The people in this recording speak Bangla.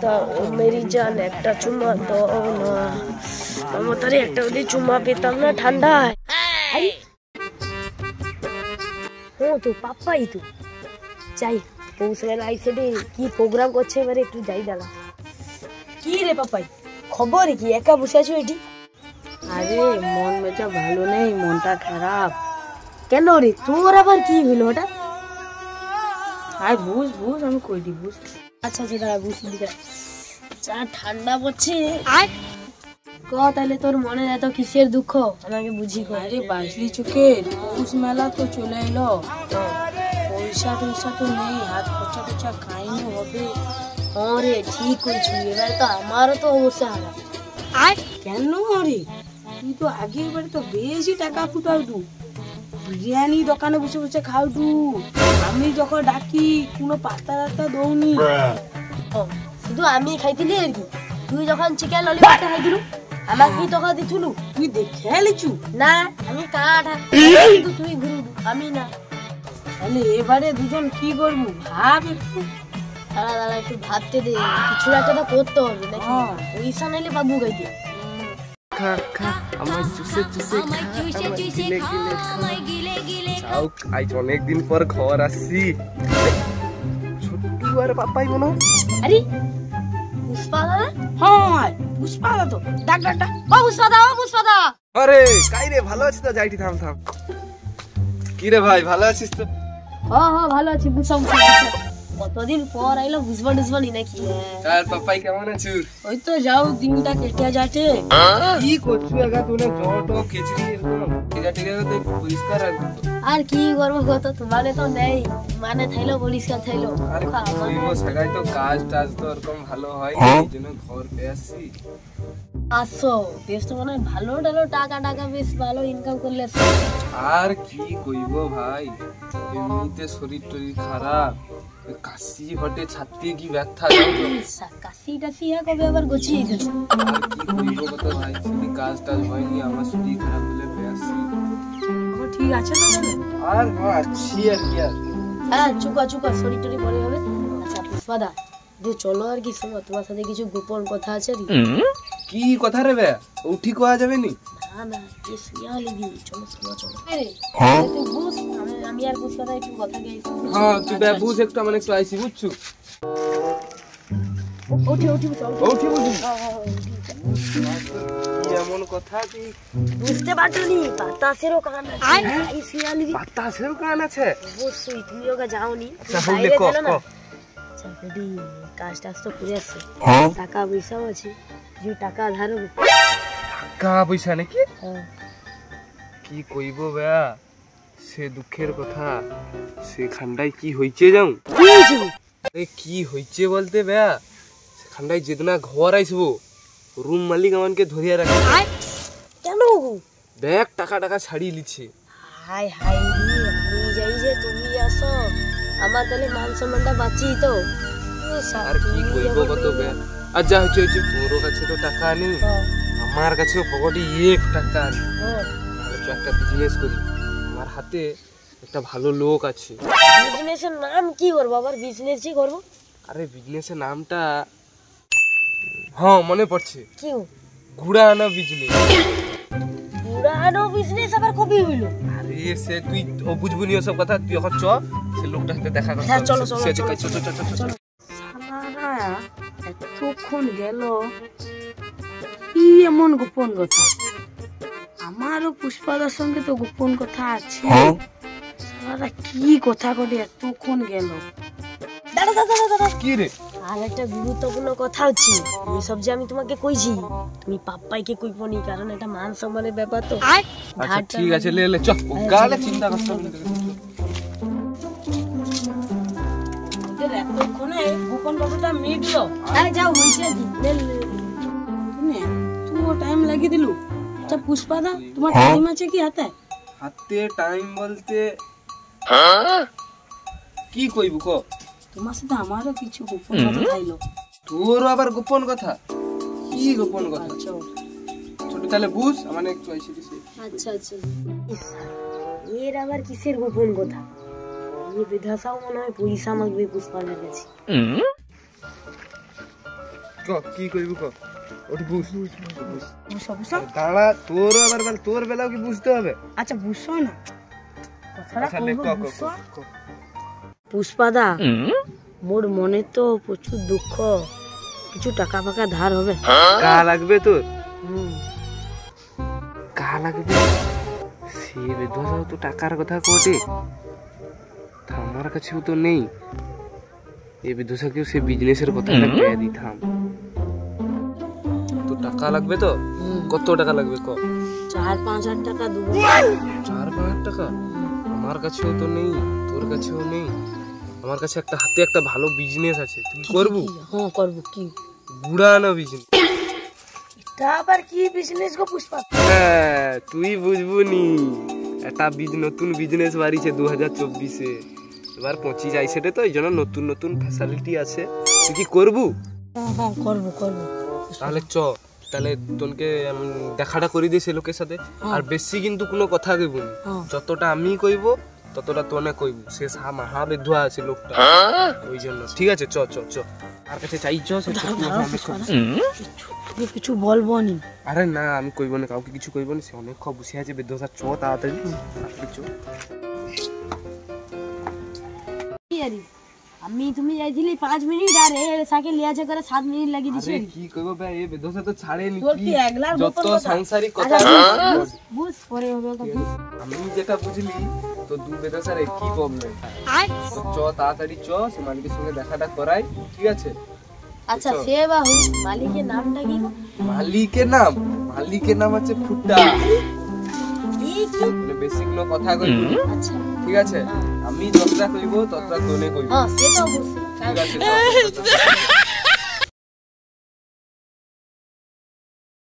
পুষ্পা মেরি জান একটা চুম্মা দাও না, মমতারে একটা যদি চুম্মা পেতাম না ঠান্ডায়। ও তো পাপ্পাই তো যাই, পৌষ মেলা আইসে রে, কি প্রোগ্রাম করছে এবারে একটু যাই দাঁড়া। কি রে পাপাই খবর কি, একা বসে আছো এটি? আরে মন মেজা ভালো নেই, মনটা খারাপ। কেন রে, তোর আবার কি হইলো হঠাৎ? আয় বুঝ বুঝ, আমি কই দি বুঝ। আচ্ছা আচ্ছা দাঁড়া বুঝলি দিকে, যা ঠান্ডা পড়ছে। ক তাহলে তোর মনে এত কিসের দুঃখ আমাকে বুঝি। আরে বাসলি চোখে পৌষ মেলা তো চলে এলো, পয়সা টয়সা তো নেই, হাত খরচা টরচা খাইনি হবে। হ্যাঁ রে ঠিক কইছি, এবার তো আমারও তো অবস্থা খারাপ। কেন রে, তুই তো আগের বারে তো বেশি টাকা ফুটাও তু, বিরিয়ানি দোকানে বসে বসে খাও তু, আমি যখন ডাকি কোনো পাত্তা রাস্তা দৌনি। শুধু আমি খাইতিলি আর কি, তুই যখন চিকেন ললিপপটা খাইতিলু আমার কি টাকা দিছুলু? তুই দেখে লিচু না আমি কাটা, কিন্তু তুই গুরু আমি না। তাহলে এবারে দুজন কি করবো ভাব একটু। দাঁড়া দাঁড়া একটু ভাবতে দে, কিছু একটা তো করতে হবে নাকি, পয়সা নাইলে বাবু খাইতে। খা খা আমার চুষে চুষে খা, আমার গিলে গিলে খা। চাও আজ অনেকদিন পর ঘর আসছি, ছোট্টু আর পাপাই মনে হয়। আরে পুষ্পা দাদা? হ্যাঁ পুষ্পা দা তো, ডাক ডাক ডাক। ও পুষ্পা দা, ও পুষ্পা দা। আরে কাই রে, ভালো আছিস তো? যাইটি থাম থাম। কি রে ভাই, ভালো আছিস তো? হ্যাঁ হ্যাঁ ভালো আছি, বুঝাম কতদিন পর আইলো, বুঝবা বুঝবানি নাকি? আর পাপাই কেমন আছিস? ওই তো যাও দিনটা কেটে যাচ্ছে। কি করছু একা তুই? জ্বর তো খিচড়ি এরকম টিকা টিকা তো পরিষ্কার রাখবি তো। আর কি করবো কত, তোমারে তো নেই, মানে থাইলো পরিষ্কার থাইলো। আরে কইবো সাগাই তো কাজ টাজ তো এরকম ভালো হয় না, এই জন্য ঘর পেয়ে আসছি। আসো বেশ তো মনে হয় ভালো ডালো, টাকা টাকা বেশ ভালো ইনকাম করলে। আর কি কইবো ভাই, এমনিতে শরীর টরীর খারাপ, কাশি হটে, ছাতি কি ব্যথা, কাশি টাশি কবে আবার গছিয়ে দিয়েছে। আর কি কইবো কত ভাই, সেদিন কাজ টাজ হয়নি, আমার শরীর খারাপ হলে পেয়ে আসছি। ঠিক আছে তো? আর আছি আর কি আর। হ্যাঁ চুকা চুকা, শরীর টরি পরে হবে। আচ্ছা পুষ্পাদা চলো আর কি, শোনো তোমার সাথে কিছু গোপন কথা আছে। কি কথা রে বে, উঠি কোয়া যাবে নি? না না এই শুয়া লিবি, চলো চলো চলো। তুই বুঝ, আমি আর পুষ্পাদা একটু কথা গাইছি। হ্যাঁ তুই বে বুঝ একটু, মানে একটু আইছি বুঝছু। উঠি উঠি চলো উঠি বুঝি এমন কথা তুই বুঝতে পারছনি, বাতাসেরও কান আছে। এই শুয়া লিবি, বাতাসেরও কান আছে? অবশ্যই তুমি ওকে যাওনি। আচ্ছা বললে ক ক। আচ্ছা রেডি, কাজ টাজ তো করে আসছে, টাকা পয়সাও আছে, যে টাকা ধার হবে। টাকা পয়সা নাকি? কি কইব বেয়া, সে দুঃখের কথা, সেখানটাই কি হইছে যাও। আরে কি হইছে বলতে বেয়া, সেখানটাই যেদিনা ঘর আইসবো, রুম মালিক আমাকে ধরিয়া রাখে। কেন? দেখ টাকা টাকা ছাড়িয়ে লিছে। হাই হাই রে, আমি যাই যে তুমি আসো, আমার তাহলে মান সম্মানটা বাঁচি তো। আর কি কইব কত বেয়া। আর যা হচ্ছে হচ্ছে, তোর কাছে তো টাকা নেই, আমার কাছেও পকেটে 1 টাকা নেই। তো একটা বিজনেস করি, আমার হাতে একটা ভালো লোক আছে। বিজনেসের নাম কি করবো? আবার বিজনেসই করবো? আরে বিজনেসের নামটা, হ্যাঁ মনে পড়ছে, কি? ঘুড়া আনা বিজনেস। পুরানো বিজনেস আবার কবি হইলো? আরে সে তুই ও বুঝবুনি ওসব কথা, তুই এখন চ, সে লোকটার সাথে দেখা করতে। হ্যাঁ চলো চলো সে চলো চল চল চল চল। সালারা এতক্ষণ গেল, কি এমন গোপন কথা? আমারও পুষ্পাদার সঙ্গে তো গোপন কথা আছে। সালারা কি কথা করে এতক্ষণ গেল? দাঁড়া দাঁড়া দাঁড়া, কি রে? আর একটা গুরুত্বপূর্ণ কথা হচ্ছে, এইসব যে আমি তোমাকে কইছি, তুমি পাপ্পাইকে কইবনি, কারণ এটা মান সম্মানের ব্যাপার তো। আচ্ছা ঠিক আছে, লে লে চ, গালে চিন্তা করতে হবে না। এতক্ষণে গোপন কথাটা মিটলো। আরে যাও হইছে কি, লে লে তুই টাইম লাগিয়ে দিলু। আচ্ছা পুষ্পাদা, তোমার টাইম আছে কি হাতে? হাতে টাইম বলতে কি কইবু ক? তোমার সাথে আমারও কিছু গোপন কথা থাইলো। তোরও আবার গোপন কথা? কি গোপন কথা? ছোট তাহলে বুঝ, মানে একটু আইসি দিছি। আচ্ছা আচ্ছা, এর আবার কিসের গোপন কথা? এই বিধাসাও মনে হয় পয়সা মাগবে পুষ্পাদার কাছে। কি কইব ক ওটি বুঝ বুঝো বুঝো দাঁড়া তোর আবার তোর বেলাও কি বুঝতে হবে আচ্ছা বুঝো না কথাটা আচ্ছা লে কইবো, ক ক বুঝো? ক পুষ্পাদা মোর মনে তো প্রচুর দুঃখ, কিছু টাকা ফাকা ধার হবে? কা লাগবে তোর হুম, কা লাগবে সে বিধবা তো টাকার কথা কোটে আমার কাছেও তো নেই এই বিধবাকেও সে বিজনেসের কথাটা কয়ে দিতাম তো টাকা লাগবে তো কত টাকা লাগবে ক 4-5 হাজার টাকা দেবো। 4-5 টাকা আমার কাছেও তো নেই তোর কাছেও নেই আমার কাছে একটা হাতে একটা ভালো বিজনেস আছে তুই করবো হ্যাঁ করবো। কি গুড়া না বিজনেস এটা আবার কি বিজনেস গো পুষ্পা? হ্যাঁ তুই বুঝবো নি একটা নতুন বিজনেস বাড়িছে 2024-এ এবার 25 আইসেটে তো এই জন্য নতুন নতুন ফ্যাসিলিটি আছে তুই কি করবো হ্যাঁ হ্যাঁ করবো করবো। তাহলে তাহলে তোনকে দেখাটা করে দিই সে লোকের সাথে আর বেশি কিন্তু কোনো কথা কইব না যতটা আমি কইব ততটা তোনে কইব সে মহা বেধুয়া আছে লোকটা ওই জন্য ঠিক আছে চ আর কাছে চাই সে তোকে কিছু বলবো নি। আরে না আমি কইব না কাউকে কিছু কইব না সে অনেক বসে আছে বেধুয়া চ তাড়াতাড়ি চ আমি তুমি যাইছিলি 5 মিনিট আর এ সাইকেল লিয়াছে করে 7 মিনিট লাগি দিছে। আরে কি কইব বে এই বেধুয়া তো ছাড়ে নি তোর কি একলার যত সাংসারিক কথা বুঝ পরে হবে কথা। আমি যেটা বুঝলি তো দু বেধুয়ার একই প্রবলেম তো চ তাড়াতাড়ি চ সে মালিকের সঙ্গে দেখাটা করাই ঠিক আছে আচ্ছা সে বাহু মালিকের নামটা কি? মালিকের নাম আছে ফুটা মানে বেশি কোনো কথা কইব আচ্ছা ঠিক আছে আমি যতটা কইব ততটা তোনে কইব হ্যাঁ সে তো অবশ্যই। ঠিক আছে